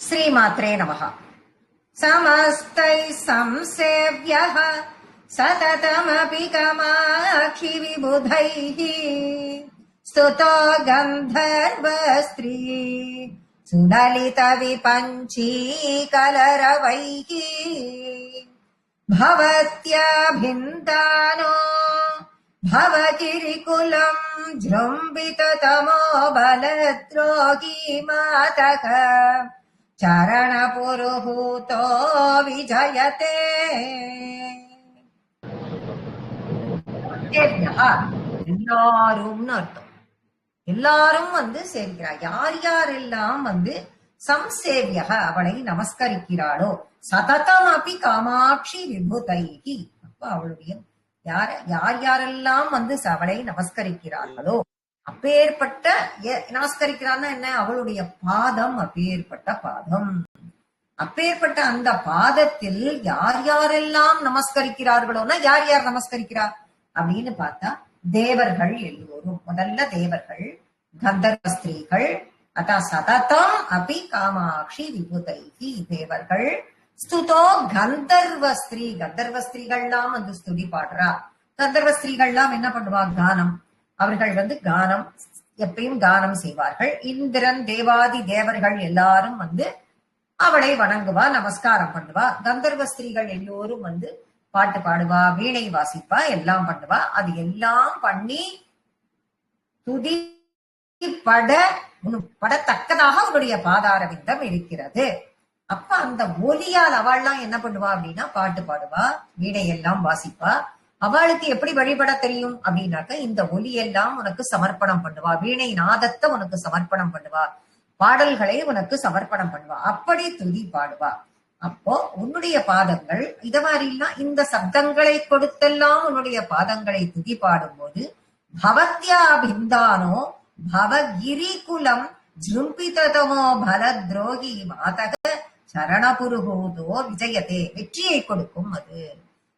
श्रीमात्रे नमः। समस्तैः संसेव्यः सततमपि कमाक्षि विबुधैः स्तुतो गन्धर्वस्त्री सुललितविपञ्चीकलरवैः भवत्याभिन्दानो भवगिरिकुलम् जृम्बिततमो बलद्रोही मातः चरणपुरुहूतो विजयते। எல்லாரும் அர்த்தம். எல்லாரும் சேர்க்கிறார். யார் யாரெல்லாம் சம்சேவியக அவளை நமஸ்கரிக்கிறாளோ சததம் அபி காமாட்சி விபுதைகி. அப்ப அவளுடைய யார் யாரெல்லாம் அவளை நமஸ்கரிக்கிறார்களோ அப்பேற்பட்ட நமஸ்கரிக்கிறான்னா என்ன, அவளுடைய பாதம் அப்பேற்பட்ட பாதம். அப்பேற்பட்ட அந்த பாதத்தில் யார் யாரெல்லாம் நமஸ்கரிக்கிறார்களோனா யார் யார் நமஸ்கரிக்கிறார் அப்படின்னு பார்த்தா தேவர்கள் எல்லோரும். முதல்ல தேவர்கள், கந்தர்வ ஸ்திரீகள், அதான் சததம் அபி காமாட்சி விபுதைகி தேவர்கள். ஸ்துதோ கந்தர்வ ஸ்திரீ, கந்தர்வ ஸ்திரீகள்லாம் ஸ்துதி பாடுறா. கந்தர்வ ஸ்திரீகள்லாம் என்ன பண்ணுவா, கானம். அவர்கள் கானம் எப்பயும் கானம் செய்வார்கள். இந்திரன் தேவாதி தேவர்கள் எல்லாரும் அவளை வணங்குவா, நமஸ்காரம் பண்ணுவா. கந்தர்வ ஸ்திரீகள் எல்லோரும் பாட்டு பாடுவா, வீணை வாசிப்பா, எல்லாம் பண்ணுவா. அது எல்லாம் பண்ணி துதி படத்தக்கதாக அவருடைய பாதாரவிந்தம் இருக்கிறது. அப்ப அந்த ஒலியால் அவள்லாம் என்ன பண்ணுவா அப்படின்னா பாட்டு பாடுவா, வீணை எல்லாம் வாசிப்பா. அவளுக்கு எப்படி வழிபட தெரியும் அப்படின்னாக்க இந்த ஒலியெல்லாம் உனக்கு சமர்ப்பணம் பண்ணுவா, வீணை நாதத்தை உனக்கு சமர்ப்பணம் பண்ணுவா, பாடல்களை உனக்கு சமர்ப்பணம் பண்ணுவா, அப்படி துதி பாடுவா. அப்போ உன்னுடைய பாதங்கள் இத மாதிரிலாம் இந்த சப்தங்களை கொடுத்தெல்லாம் உன்னுடைய பாதங்களை துதி பாடும் போது பவத்யா பிந்தானோ பவகிரி குலம் ஜும்பிதமோ பலத்ரோகி மாதக சரணபுருகூதோ விஜயத்தே, வெற்றியை கொடுக்கும். அது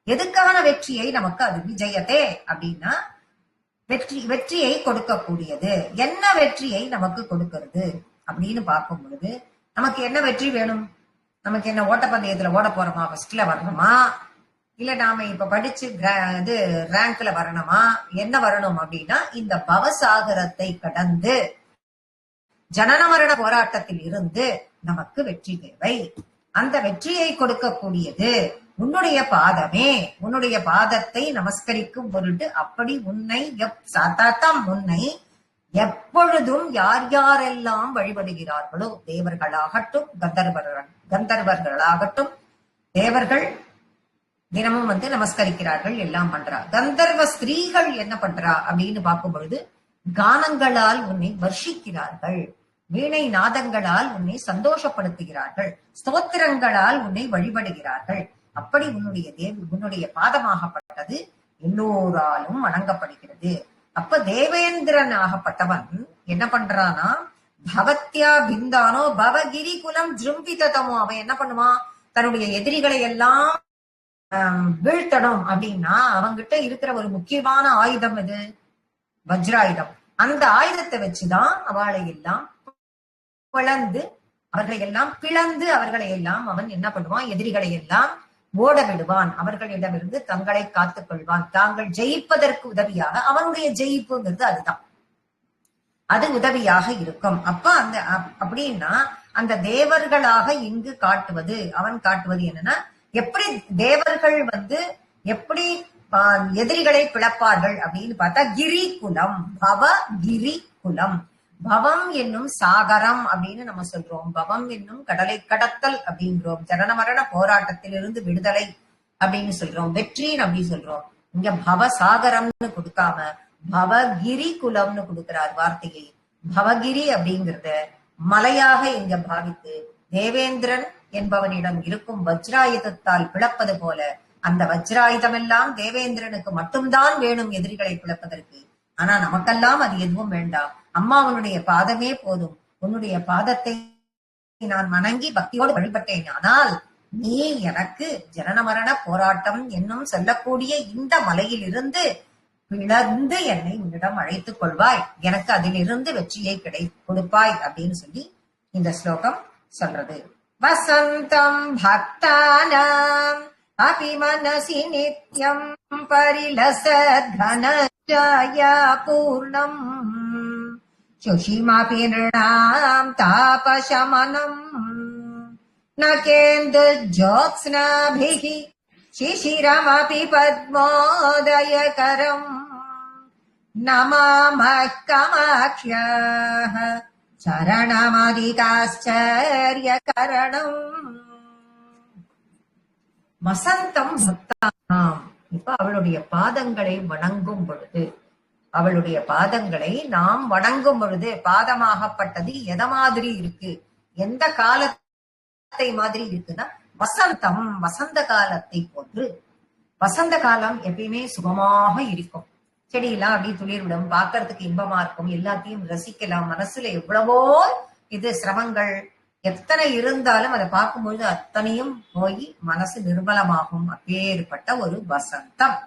எதுக்கான வெற்றியை நமக்கு அது விஜயத்தே அப்படின்னா வெற்றியை கொடுக்கக்கூடியது. என்ன வெற்றியை நமக்கு கொடுக்கிறது அப்படின்னு பார்க்கும் பொழுது நமக்கு என்ன வெற்றி வேணும்? நமக்கு என்ன ஓட்டப்பந்தயத்துல ஓட போறோமா, ஃபர்ஸ்ட்ல வரணுமா, இல்ல நாம இப்ப படிச்சு ரேங்க்ல வரணுமா, என்ன வரணும் அப்படின்னா இந்த பவசாகரத்தை கடந்து ஜனன மரண போராட்டத்தில் இருந்து நமக்கு வெற்றி தேவை. அந்த வெற்றியை கொடுக்கக்கூடியது உன்னுடைய பாதமே. உன்னுடைய பாதத்தை நமஸ்கரிக்கும் பொருட்டு அப்படி உன்னை சததம் உன்னை எப்பொழுதும் யார் யாரெல்லாம் வழிபடுகிறார்களோ, தேவர்களாகட்டும் கந்தர்வர்களாகட்டும், தேவர்கள் தினமும் நமஸ்கரிக்கிறார்கள், எல்லாம் பண்றா. கந்தர்வ ஸ்திரீகள் என்ன பண்றா அப்படின்னு பார்க்கும் பொழுது கானங்களால் உன்னை வர்ஷிக்கிறார்கள், வீணை நாதங்களால் உன்னை சந்தோஷப்படுத்துகிறார்கள், ஸ்தோத்திரங்களால் உன்னை வழிபடுகிறார்கள். அப்படி உன்னுடைய பாதமாகப்பட்டது எல்லோராலும் வணங்கப்படுகிறது. அப்ப தேவேந்திரன் ஆகப்பட்டவன் என்ன பண்றானா, பவத்யா பிந்தானோ பவகிரி குலம் ஜும்பிதமோ, அவன் என்ன பண்ணுவான், தன்னுடைய எதிரிகளை எல்லாம் வீழ்த்தணும் அப்படின்னா அவங்கிட்ட இருக்கிற ஒரு முக்கியமான ஆயுதம் எது, வஜ்ராயுதம். அந்த ஆயுதத்தை வச்சுதான் அவளை எல்லாம் பிளந்து அவர்களை எல்லாம் அவன் என்ன பண்ணுவான், எதிரிகளை எல்லாம் ஓட விடுவான், அவர்களிடமிருந்து தங்களை காத்துக் கொள்வான். தாங்கள் ஜெயிப்பதற்கு உதவியாக அவனுடைய ஜெயிப்புங்கிறது அதுதான், அது உதவியாக இருக்கும். அப்ப அப்படின்னா அந்த தேவர்களாக இங்கு காட்டுவது, அவன் காட்டுவது என்னன்னா எப்படி தேவர்கள் எப்படி எதிரிகளை பிளப்பார்கள் அப்படின்னு பார்த்தா கிரி குலம், பவ கிரி குலம். பவம் என்னும் சாகரம் அப்படின்னு நம்ம சொல்றோம், பவம் என்னும் கடலை கடத்தல் அப்படிங்கிறோம், ஜனன மரண போராட்டத்திலிருந்து விடுதலை அப்படின்னு சொல்றோம், வெற்றின்னு அப்படி சொல்றோம். இங்க பவசாகரம்னு கொடுக்காம பவகிரி குலம்னு கொடுக்கிறார் வார்த்தையை. பவகிரி அப்படிங்கிறத மலையாக இங்க பாவித்து தேவேந்திரன் என்பவனிடம் இருக்கும் வஜ்ராயுதத்தால் பிளப்பது போல அந்த வஜ்ராயுதம் எல்லாம் தேவேந்திரனுக்கு மட்டும்தான் வேணும் எதிரிகளை பிளப்பதற்கு. ஆனா நமக்கெல்லாம் அது எதுவும் வேண்டாம். அம்மா உன்னுடைய பாதமே போதும், உன்னுடைய பாதத்தை நான் வணங்கி பக்தியோடு வழிபட்டேன், ஆனால் நீ எனக்கு ஜனன மரண போராட்டம் என்னும் சொல்லக்கூடிய இந்த மலையில் இருந்து பிளந்து என்னை உன்னிடம் அழைத்துக் கொள்வாய், எனக்கு அதிலிருந்து வெற்றியை கொடுப்பாய் அப்படின்னு சொல்லி இந்த ஸ்லோகம் சொல்றது. வசந்தம் பக்தானாம் அபி மனசி நித்யம் பரிலசத் கனஜாயா பூர்ணம் சுஷிமாபி நிருணாம் தாபசமனம் நகேந்து ஜோத்ஸ்னாபிஹி சிசிரமபி பத்மோதயகரம் நமாமः கமாக்ஷ்யாः சரணமதிகாச்சரியகரணம். வசந்தம் பக்தானாம். இப்ப அவளுடைய பாதங்களை வணங்கும் பொழுது, அவளுடைய பாதங்களை நாம் வணங்கும் பொழுது, பாதமாகப்பட்டது எத மாதிரி இருக்கு, எந்த காலத்தை மாதிரி இருக்குன்னா வசந்தம், வசந்த காலத்தை போன்று. வசந்த காலம் எப்பயுமே சுகமாக இருக்கும். செடியெல்லாம் அப்படி துளிர்விடும், பார்க்கறதுக்கு இன்பமா இருக்கும், எல்லாத்தையும் ரசிக்கலாம். மனசுல எவ்வளவோ இது சிரமங்கள் எத்தனை இருந்தாலும் அதை பார்க்கும்பொழுது அத்தனையும் போய் மனசு நிர்மலமாகும். அப்பேற்பட்ட ஒரு வசந்தம்.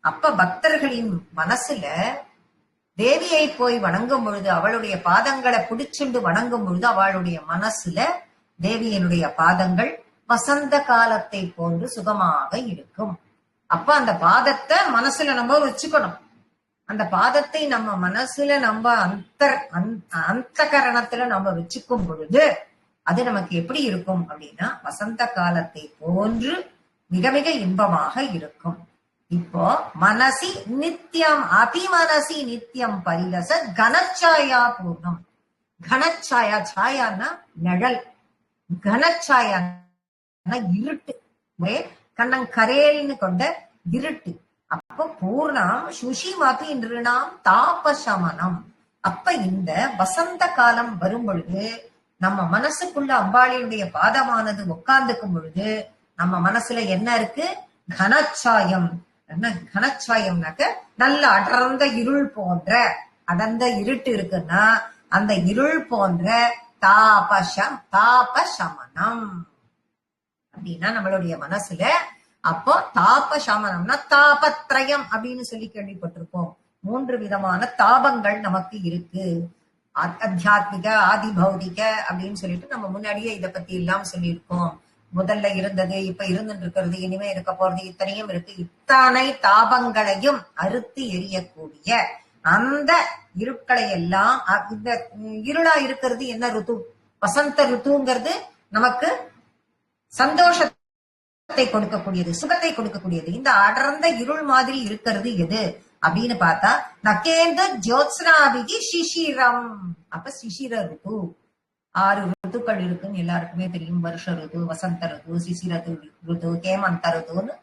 அப்ப பக்தர்களின் மனசுல தேவியை போய் வணங்கும் பொழுது, அவளுடைய பாதங்களை பிடிச்சுண்டு வணங்கும் பொழுது அவளுடைய மனசுல தேவியினுடைய பாதங்கள் வசந்த காலத்தை போன்று சுகமாக இருக்கும். அப்ப அந்த பாதத்தை மனசுல நம்ம வச்சுக்கணும். அந்த பாதத்தை நம்ம மனசுல நம்ம அந்த கரணத்துல நம்ம வச்சுக்கும் பொழுது அது நமக்கு எப்படி இருக்கும் அப்படின்னா வசந்த காலத்தை போன்று மிக மிக இன்பமாக இருக்கும். இப்போ மனசி நித்தியம் அபிமனசி நித்தியம் பரிலச கனச்சாயா பூர்ணம். கனச்சாயா, சாயான்னா நிழல், கனச்சாயான்னா இருட்டு, கண்ணங்கரேல்னு கொண்ட இருட்டு. அப்ப பூர்ணம் சுஷிமாபி நிருணாம் தாபசமனம். அப்ப இந்த வசந்த காலம் வரும் பொழுது நம்ம மனசுக்குள்ள அம்பாளியுடைய பாதமானது உட்கார்ந்துக்கும் பொழுது நம்ம மனசுல என்ன இருக்கு? கனச்சாயம். என்ன கனச்சாயம்னாக்க நல்ல அடர்ந்த இருள் போன்ற அடர்ந்த இருட்டு இருக்குன்னா அந்த இருள் போன்ற தாபசமனம் அப்படின்னா நம்மளுடைய மனசுல. அப்போ தாபசமனம்னா தாபத்ரயம் அப்படின்னு சொல்லி கேள்விப்பட்டிருப்போம். 3 விதமான தாபங்கள் நமக்கு இருக்கு. அத்தியாத்மிக, ஆதி பௌதிக அப்படின்னு சொல்லிட்டு நம்ம முன்னாடியே இதை பத்தி எல்லாம் சொல்லியிருக்கோம். முதல்ல இருந்தது, இப்ப இருந்துட்டு இருக்கிறது, இனிமே இருக்க போறது, இத்தனையும் இருக்கு. இத்தனை தாபங்களையும் அறுத்து எரியக்கூடிய அந்த இருட்களை எல்லாம், இந்த இருளா இருக்கிறது என்ன ருத்து? வசந்த ருத்துங்கிறது நமக்கு சந்தோஷத்தை கொடுக்கக்கூடியது, சுகத்தை கொடுக்கக்கூடியது. இந்த அடர்ந்த இருள் மாதிரி இருக்கிறது எது அப்படின்னு பார்த்தா நகேந்த ஜோத்ஸ்னாபிகி சிசிரம். அப்ப சிசிர ருத்து. 6 ருத்துக்கள் இருக்குன்னு எல்லாருக்குமே தெரியும். வருஷ ருத்து, வசந்த ருத்து, சிசிர ருத்து, ஹேமந்த ருத்துன்னு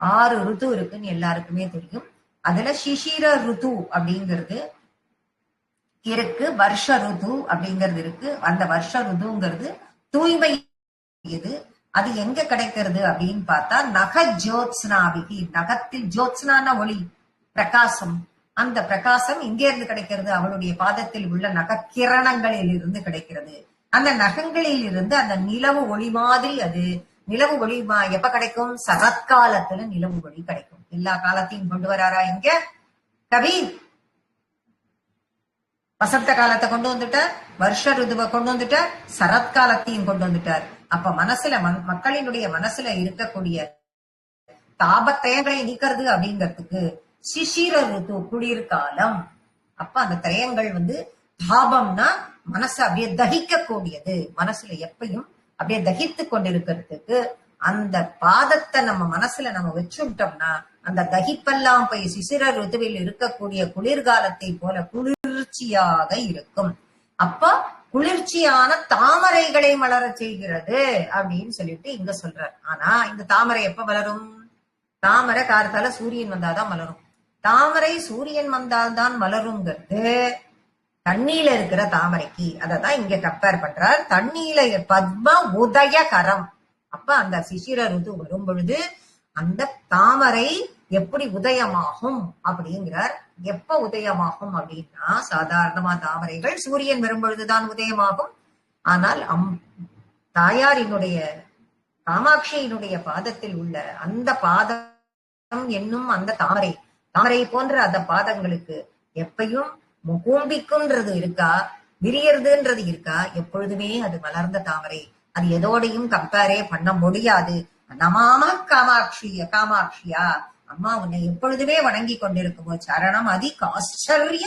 6 ருத்து இருக்குன்னு எல்லாருக்குமே தெரியும். அதுல சிசிர ருத்து அப்படிங்கிறது இருக்கு, வருஷ ருத்து அப்படிங்கிறது இருக்கு. அந்த வருஷ ருத்துங்கிறது தூய்மை. இது அது எங்க கிடைக்கிறது அப்படின்னு பார்த்தா நக ஜோத்ஸ்னாபிகி. நகத்தில் ஜோத்ஸ்னான ஒளி, பிரகாசம். அந்த பிரகாசம் இங்கே இருந்து கிடைக்கிறது, அவளுடைய பாதத்தில் உள்ள நகக்கிரணங்களில் இருந்து கிடைக்கிறது. அந்த நகங்களில் இருந்து அந்த நிலவு ஒளி மாதிரி, அது நிலவு ஒளி எப்ப கிடைக்கும்? சரத்காலத்துல நிலவு ஒளி கிடைக்கும். எல்லா காலத்தையும் கொண்டு வராரா இங்க கவி? வசந்த காலத்தை கொண்டு வந்துட்டார், வருஷ ருதுவை கொண்டு வந்துட்டார், சரத்காலத்தையும் கொண்டு வந்துட்டார். அப்ப மனசுல மக்களினுடைய மனசுல இருக்கக்கூடிய தாபத்தயங்களை நீக்கிறது அப்படிங்கிறதுக்கு சிசிர ருத்து, குளிர்காலம். அப்ப அந்த தயங்கள் தாபம்னா மனசு அப்படியே தகிக்க கூடியது. மனசுல எப்பயும் அப்படியே தகித்து கொண்டிருக்கிறதுக்கு அந்த பாதத்தை நம்ம மனசுல நம்ம வச்சுட்டோம்னா அந்த தகிப்பெல்லாம் போய் சிசிர ருத்துவில் இருக்கக்கூடிய குளிர்காலத்தை போல குளிர்ச்சியாக இருக்கும். அப்ப குளிர்ச்சியான தாமரைகளை மலர செய்கிறது அப்படின்னு சொல்லிட்டு இங்க சொல்றார். ஆனா இந்த தாமரை எப்ப மலரும்? தாமரை காலத்தால சூரியன் வந்தாதான் மலரும். தாமரை சூரியன் வந்தால்தான் மலருங்கிறது தண்ணியில இருக்கிற தாமரைக்கு. அததான் இங்க கம்பேர் பண்றார். தண்ணியில பத்ம உதயகரம். அப்ப அந்த சிசிர ருது வரும் பொழுது அந்த தாமரை எப்படி உதயமாகும் அப்படிங்கிறார். எப்ப உதயமாகும் அப்படின்னா சாதாரணமா தாமரைகள் சூரியன் வரும் பொழுதுதான் உதயமாகும். ஆனால் தாயாரினுடைய காமாட்சியினுடைய பாதத்தில் உள்ள அந்த பாதம் என்னும் அந்த தாமரை, தாமரை போன்ற அந்த பாதங்களுக்கு எப்பயும் முகூம்பிக்கும்ன்றது இருக்கா, விரியறதுன்றது இருக்கா? எப்பொழுதுமே அது மலர்ந்த தாமரை. அது எதோடையும் கம்பேரே பண்ண முடியாது. நமாம காமாட்சியா, அம்மா உன்னை எப்பொழுதுமே வணங்கி கொண்டிருக்குமோ சரணம் அதிக ஆச்சரிய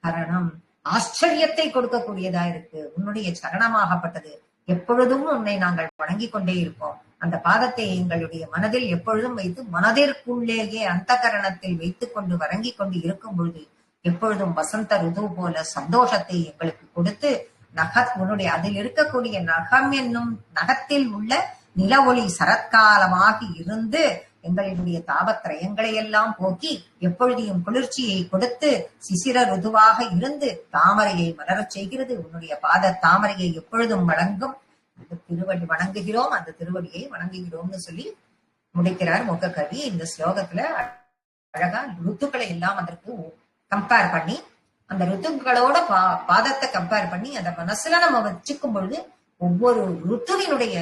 கரணம், ஆச்சரியத்தை கொடுக்கக்கூடியதா இருக்கு உன்னுடைய சரணமாகப்பட்டது. எப்பொழுதும் உன்னை நாங்கள் வணங்கி கொண்டே இருப்போம். அந்த பாதத்தை எங்களுடைய மனதில் எப்பொழுதும் வைத்து மனதிற்குள்ளேயே அந்த கரணத்தில் வைத்துக் கொண்டு வணங்கி கொண்டு இருக்கும் பொழுது எப்பொழுதும் வசந்த ருது போல சந்தோஷத்தை எங்களுக்கு கொடுத்து உன்னுடைய அதில் இருக்கக்கூடிய நகம் என்னும் நகத்தில் உள்ள நில ஒளி சரத்காலமாகி இருந்து எங்களுடைய தாபத்திரயங்களை எல்லாம் போக்கி எப்பொழுதையும் குளிர்ச்சியை கொடுத்து சிசிர ருதுவாக இருந்து தாமரையை மலரச் செய்கிறது. உன்னுடைய பாத தாமரையை எப்பொழுதும் வணங்கும் அந்த திருவடி வணங்குகிறோம், அந்த திருவடியை வணங்குகிறோம்னு சொல்லி முடிக்கிறார் மூக்ககவி. இந்த ஸ்லோகத்துல அழகா ருத்துக்களை எல்லாம் அதற்கு கம்பேர் பண்ணி, அந்த ருத்துக்களோட பாதத்தை கம்பேர் பண்ணி அந்த மனசுல நம்ம வச்சுக்கும் பொழுது ஒவ்வொரு ருத்துவினுடைய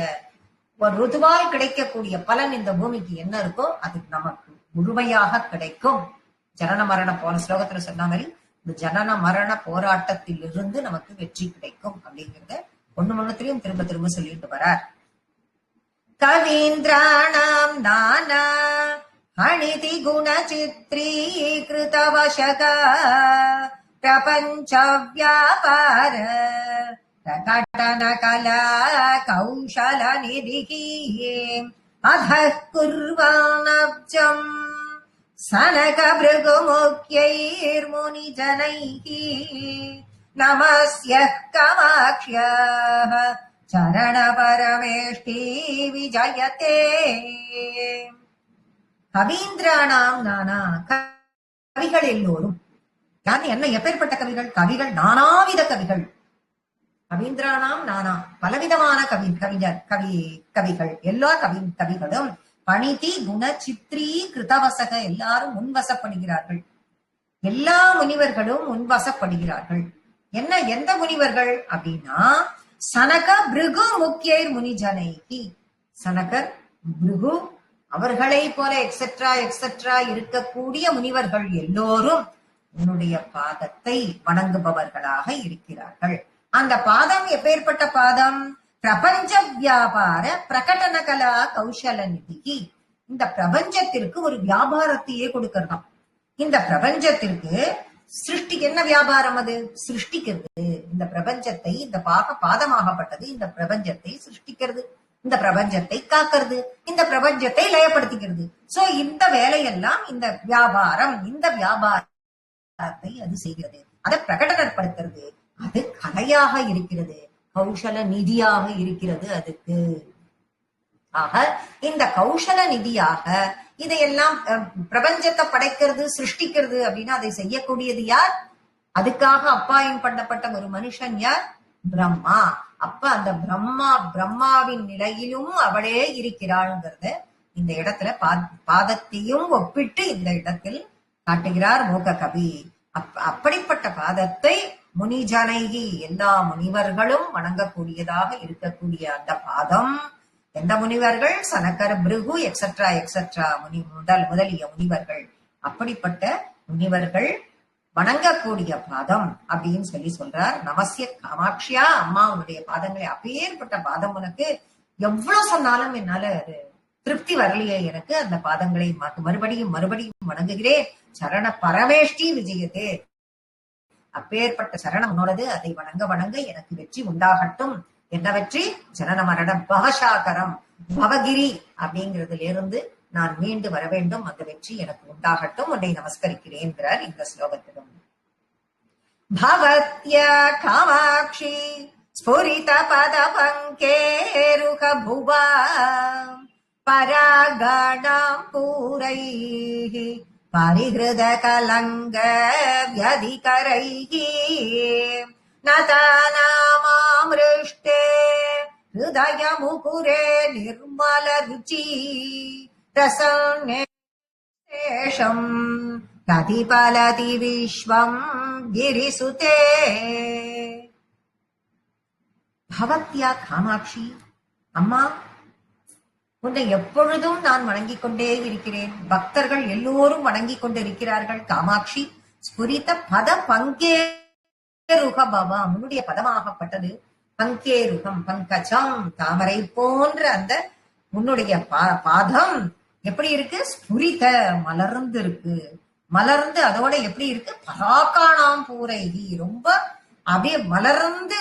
ஒரு ருதுவால் கிடைக்கக்கூடிய பலன் இந்த பூமிக்கு என்ன இருக்கோ அது நமக்கு முழுமையாக கிடைக்கும். ஜனன மரண போன ஸ்லோகத்துல சொன்ன மாதிரி இந்த ஜனன மரண போராட்டத்தில் இருந்து நமக்கு வெற்றி கிடைக்கும் அப்படிங்கிறத ஒண்ணுத்திலையும் திரும்ப திரும்ப சொல்லிட்டு வரார். கவீந்திராணாம் நானா அணிதி குண சித்ரீகிருத வசக பிரபஞ்ச வியாபார பிரகடன கலா கௌஷல நிதிகி அதః குர்வானப்ஜம் சனக பிருகு முக்யைர்முனி ஜனைஹி நமஸ்யः காமாக்ஷ்யः சரண பரமேஷ்டி விஜயதே. கவீந்திராணாம் நானா, கவிகள் எல்லோரும் என்ன எப்பேற்பட்ட கவிகள்? கவிகள் நானாவித கவிகள். கவீந்திராணாம் நானா, பலவிதமான கவிகள் எல்லா கவிகளும் பணிதி குண சித்ரீ கிருதவசக, எல்லாரும் முன்வசப்படுகிறார்கள். எல்லா முனிவர்களும் முன்வசப்படுகிறார்கள். என்ன எந்த முனிவர்கள் அப்படின்னா சனக பிருகு முக்கியர் முனிஜனைகி, சனகர் பிருகு அவர்களை போல எக்ஸெட்ரா எக்ஸெட்ரா இருக்கக்கூடிய முனிவர்கள் எல்லோரும் உன்னுடைய பாதத்தை வணங்குபவர்களாக இருக்கிறார்கள். அந்த பாதம் எப்பேற்பட்ட பாதம்? பிரபஞ்ச வியாபார பிரகடன கலா கௌஷல நிதிக்கு, இந்த பிரபஞ்சத்திற்கு ஒரு வியாபாரத்தையே கொடுக்கறதாம். இந்த பிரபஞ்சத்திற்கு சிருஷ்டிக்கு என்ன வியாபாரம்? அது சிருஷ்டிக்கிறது. இந்த பிரபஞ்சத்தை, இந்த பாதமாகப்பட்டது இந்த பிரபஞ்சத்தை சிருஷ்டிக்கிறது, இந்த பிரபஞ்சத்தை காக்கிறது, இந்த பிரபஞ்சத்தை லயப்படுத்திக்கிறது. சோ இந்த வேலையெல்லாம் இந்த வியாபாரம், இந்த வியாபாரத்தை அது செய்கிறது, அதை பிரகடனப்படுத்துறது. அது கலையாக இருக்கிறது, கௌஷல நிதியாக இருக்கிறது அதுக்கு. ஆக இந்த கௌஷல நிதியாக இதையெல்லாம் பிரபஞ்சத்தை படைக்கிறது, சிருஷ்டிக்கிறது அப்படின்னா அதை செய்யக்கூடியது யார்? அதுக்காக அப்பாயம் பண்ணப்பட்ட ஒரு மனுஷன் யார்? பிரம்மா. அப்ப அந்த பிரம்மாவின் நிலையிலும் அவளே இருக்கிறாள்ங்கிறத இந்த இடத்துல பாதத்தையும் ஒப்பிட்டு இந்த இடத்தில் காட்டுகிறார் மூக்ககவி. அப்படிப்பட்ட பாதத்தை முனிஜனைகி, எல்லா முனிவர்களும் வணங்கக்கூடியதாக இருக்கக்கூடிய அந்த பாதம். எந்த முனிவர்கள்? சனகர், பிருகு எக்ஸெட்ரா எக்ஸெட்ரா முதலிய முனிவர்கள். அப்படிப்பட்ட முனிவர்கள் வணங்கக்கூடிய பாதம் அப்படின்னு சொல்லி சொல்றார். நமஸ்ய காமாட்சியா, அம்மா உன்னுடைய பாதங்களை, அப்பேற்பட்ட பாதம் உனக்கு எவ்வளவு சொன்னாலும் என்னால திருப்தி வரலையே எனக்கு. அந்த பாதங்களை மறுபடியும் வணங்குகிறேன். சரண பரமேஷ்டி விஜயத்தே, அப்பேற்பட்ட சரணம் உன்னோடது, அதை வணங்க எனக்கு வெற்றி உண்டாகட்டும். என்ன வெற்றி? ஜனன மரண பவசாகரம், பவகிரி அப்படிங்கிறதுல இருந்து நான் மீண்டு வர வேண்டும், அந்த வெற்றி எனக்கு உண்டாகட்டும், உன்னை நமஸ்கரிக்கிறேன் இந்த ஸ்லோகத்திலும். பவத்யா காமாட்சி ஸ்புரித பத பங்கேருக புவா பராகணாம் பூரைஹி பரிஹிருத கலங்க வியதிகரைஹி நதானாமாம்ருஷ்டே ஹிருதய முகுரே நிர்மல ருச்சி ரசநேஷம் கதிபலதி விஸ்வம் கிரிசுதே. பவத்யா காமாட்சி, அம்மா உன்னை எப்பொழுதும் நான் வணங்கிக் கொண்டே இருக்கிறேன். பக்தர்கள் எல்லோரும் வணங்கிக் கொண்டிருக்கிறார்கள். காமாட்சி ஸ்புரித்த பத பங்கே ருக பவா, உன்னுடைய பதமாகப்பட்டது பங்கேருகம் பங்கஜம் தாமரை போன்ற அந்த உன்னுடைய பாதம் எப்படி இருக்கு? ஸ்புரித மலர்ந்து இருக்கு. மலர்ந்து அதோட எப்படி இருக்கு? பராக்காணாம் பூரைகி ரொம்ப அப்படியே மலர்ந்து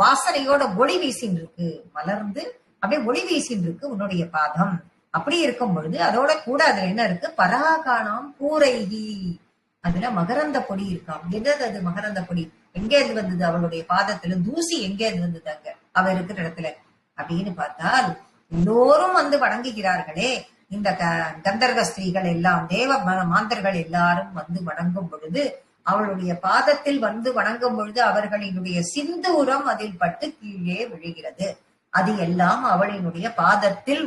வாசனையோட ஒளி வீசின்னு இருக்கு. மலர்ந்து அப்படியே ஒளி வீசின்னு இருக்கு உன்னுடைய பாதம். அப்படி இருக்கும் பொழுது அதோட கூட அதுல என்ன இருக்கு? பராகாணாம் பூரைகி, அதுல மகரந்த பொடி இருக்காம். என்னது அது மகரந்த பொடி? எங்கே இது வந்தது? அவளுடைய பாதத்துல தூசி எங்கே இது வந்தது அங்க அவ இருக்கிற இடத்துல அப்படின்னு பார்த்தால், எல்லோரும் வந்து வணங்குகிறார்களே இந்த கந்தர்வ ஸ்திரீகள் எல்லாம், தேவ மாந்தர்கள் எல்லாரும் வந்து வணங்கும் பொழுது, அவளுடைய பாதத்தில் வந்து வணங்கும் பொழுது அவர்களினுடைய சிந்தூரம் அதில் பட்டு கீழே விழுகிறது. அது எல்லாம் அவளினுடைய பாதத்தில்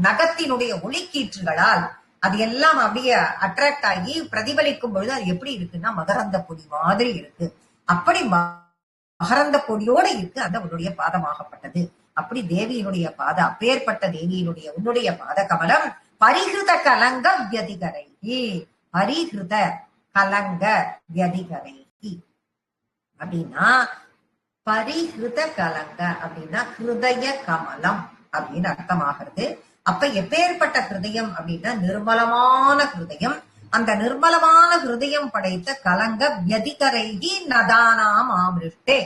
நகத்தினுடைய ஒளிக்கீற்றுகளால் அது எல்லாம் அப்படியே அட்ராக்ட் ஆகி பிரதிபலிக்கும் பொழுது அது எப்படி இருக்குன்னா மகரந்த பொடி மாதிரி இருக்கு. அப்படி மகரந்த பொடியோட இருக்கு அந்த உன்னுடைய பாதமாகப்பட்டது. அப்படி தேவியினுடைய பாதம், அப்பேற்பட்ட தேவியினுடைய உன்னுடைய பாத கமலம் பரிகிருத கலங்க வியதிகரை, பரிகிருத கலங்க வியதிகரை அப்படின்னா, பரிகிருத கலங்க அப்படின்னா ஹிருதய கமலம் அப்படின்னு அர்த்தமாகிறது. அப்ப எப்பேற்பட்ட ஹிருதயம் அப்படின்னா நிர்மலமான ஹிருதயம். அந்த நிர்மலமான ஹிருதயம் படைத்த கலங்க வியதிகரைகி நதானாம் ஆமிருஷ்டே.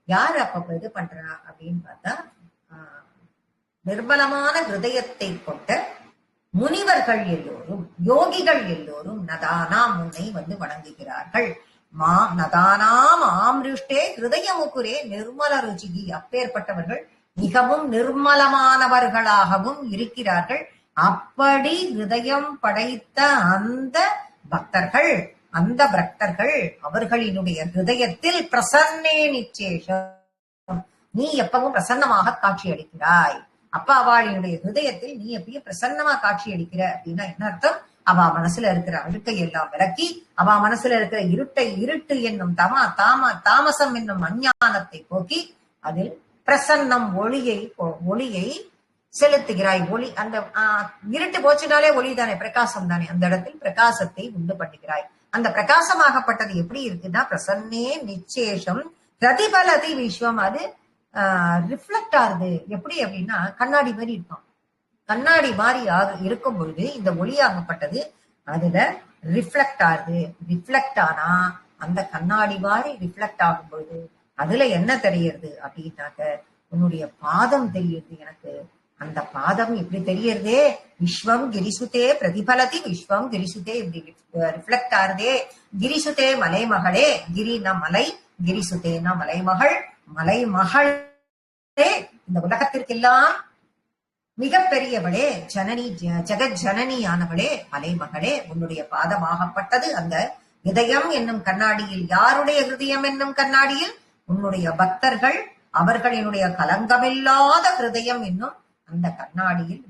யார் அப்ப இது பண்றா அப்படின்னு பார்த்தா, நிர்மலமான ஹிருதயத்தை கொண்ட முனிவர்கள் எல்லோரும், யோகிகள் எல்லோரும் நதானாம் உன்னை வந்து வணங்குகிறார்கள். நதானாம் ஆம்ருஷ்டே ஹிருதயமுக்குரே நிர்மல ருச்சிகி. அப்பேற்பட்டவர்கள் மிகவும் நிர்மலமானவர்களாகவும் இருக்கிறார்கள். அப்படி ஹிருதயம் படைத்த அந்த பக்தர்கள், அந்த பக்தர்கள் அவர்களினுடைய ஹிருதயத்தில் பிரசன்னே நிச்சேஷம், நீ எப்பவும் பிரசன்னமாக காட்சி அளிக்கிறாய். அப்ப அவளினுடைய ஹிருதயத்தில் நீ எப்பயும் பிரசன்னமா காட்சி அளிக்கிற அப்படின்னா என்ன அர்த்தம்? அவ மனசுல இருக்கிற அழுக்கை எல்லாம் விலக்கி, அவ மனசுல இருக்கிற இருட்டு என்னும் தாமசம் என்னும் அஞ்ஞானத்தை போக்கி அதில் பிரசன்னம் ஒளியை செலுத்துகிறாய். ஒளி அந்த இருட்டு போச்சுனாலே ஒளி தானே, பிரகாசம் தானே. அந்த இடத்தில் பிரகாசத்தை உண்டு பண்ணுகிறாய். அந்த பிரகாசமாகப்பட்டது எப்படி இருக்குன்னா பிரசன்னே நிச்சேஷம் பிரதிபலதி விஸ்வம். அது ரிஃப்ளெக்ட் ஆகுது. எப்படி அப்படின்னா கண்ணாடி மாதிரி இருக்கும். கண்ணாடி மாதிரி இருக்கும் பொழுது இந்த ஒளியாகப்பட்டது அதுல ரிஃப்ளெக்ட் ஆகுது. ரிஃப்ளெக்ட் ஆனா அந்த கண்ணாடி மாதிரி ரிஃப்ளெக்ட் ஆகும் பொழுது அதுல என்ன தெரியுது அப்படின்னாக்க உன்னுடைய பாதம் தெரியுது எனக்கு. அந்த பாதம் எப்படி தெரியறதே? விஸ்வம் கிரிசுதே பிரதிபலதி, விஸ்வம் கிரிசுதே இப்படி ரிஃப்ளெக்ட் ஆறுதே. கிரிசுதே மலைமகளே, கிரினா மலை, கிரிசுதேனா மலைமகள். மலைமகளே, இந்த உலகத்திற்கெல்லாம் மிக பெரியவளே, ஜனனி ஜெகத் ஜனனியானவளே, மலைமகளே, உன்னுடைய பாதமாகப்பட்டது அந்த ஹிருதயம் என்னும் கண்ணாடியில். யாருடைய ஹிருதயம் என்னும் கண்ணாடியில்? உன்னுடைய பக்தர்கள், அவர்களினுடைய கலங்கமில்லாத ஹிருதயம் என்னும் அந்த கண்ணாடியில்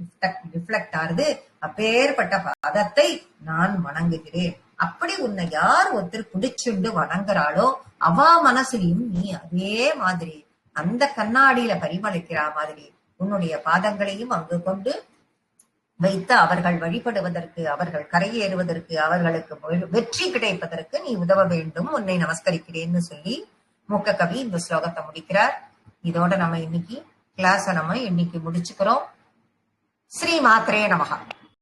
ரிஃப்ளெக்ட் ஆகுது. அப்பேற்பட்ட பாதத்தை நான் வணங்குகிறேன். அப்படி உன்னை யார் ஒருத்தர் குடிச்சுண்டு வணங்குறாளோ அவ மனசுலையும் நீ அதே மாதிரி அந்த கண்ணாடியில பரிமளிக்கிற மாதிரி உன்னுடைய பாதங்களையும் அங்கு கொண்டு வைத்து அவர்கள் வழிபடுவதற்கு, அவர்கள் கரையேறுவதற்கு, அவர்களுக்கு வெற்றி கிடைப்பதற்கு நீ உதவ வேண்டும். உன்னை நமஸ்கரிக்கிறேன்னு சொல்லி மூக்க கவி இந்த ஸ்லோகத்தை முடிக்கிறார். இதோட நம்ம இன்னைக்கு கிளாஸ நம்ம இன்னைக்கு முடிச்சுக்கிறோம். ஸ்ரீ மாத்ரே நமஹ.